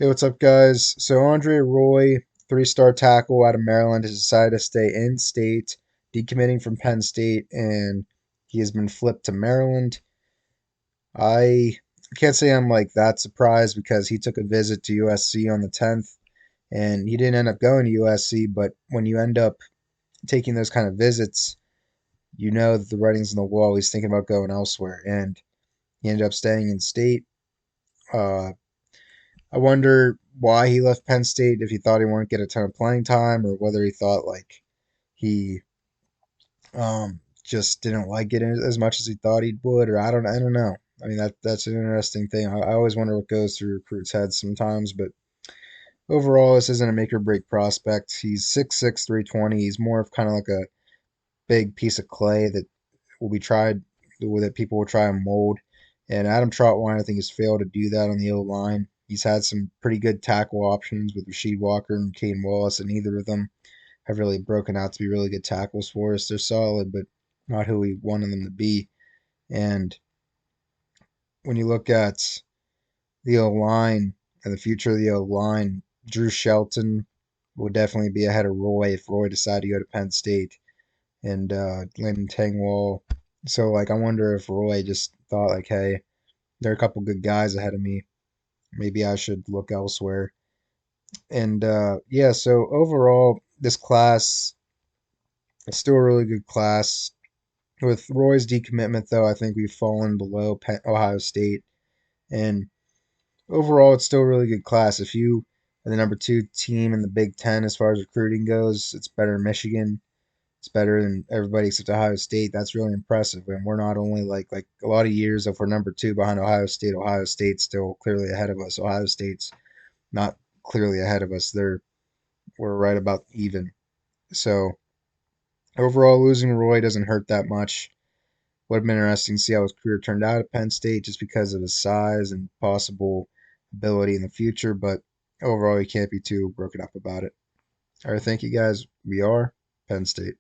Hey, what's up, guys? So, Andre Roye, three-star tackle out of Maryland, has decided to stay in state, decommitting from Penn State, and he has been flipped to Maryland. I can't say I'm like that surprised because he took a visit to USC on the 10th, and he didn't end up going to USC. But when you end up taking those kind of visits, you know that the writing's on the wall. He's thinking about going elsewhere, and he ended up staying in state. Uh, I wonder why he left Penn State, if he thought he wouldn't get a ton of playing time, or whether he thought like he just didn't like it as much as he thought he would, or I don't know. I mean that's an interesting thing. I always wonder what goes through recruits' heads sometimes, but overall, this isn't a make or break prospect. He's 6'6", 320. He's more of kind of like a big piece of clay that will be tried that people will try and mold. And Adam Trotwine, I think, has failed to do that on the O line. He's had some pretty good tackle options with Rasheed Walker and Kane Wallace, and neither of them have really broken out to be really good tackles for us. They're solid, but not who we wanted them to be. And when you look at the O line and the future of the O line, Drew Shelton will definitely be ahead of Roy if Roy decided to go to Penn State, and Landon Tangwall. So like I wonder if Roy just thought like, hey, there are a couple good guys ahead of me. Maybe I should look elsewhere. And yeah, so overall, this class is still a really good class. With Roy's decommitment, though, I think we've fallen below Ohio State. And overall, it's still a really good class. If you are the number two team in the Big Ten as far as recruiting goes, it's better than Michigan. It's better than everybody except Ohio State. That's really impressive. And we're not only like a lot of years if we're number two behind Ohio State. Ohio State's still clearly ahead of us. Ohio State's not clearly ahead of us. We're right about even. So overall, losing Roy doesn't hurt that much. Would have been interesting to see how his career turned out at Penn State just because of his size and possible ability in the future. But overall, you can't be too broken up about it. All right, thank you guys. We are Penn State.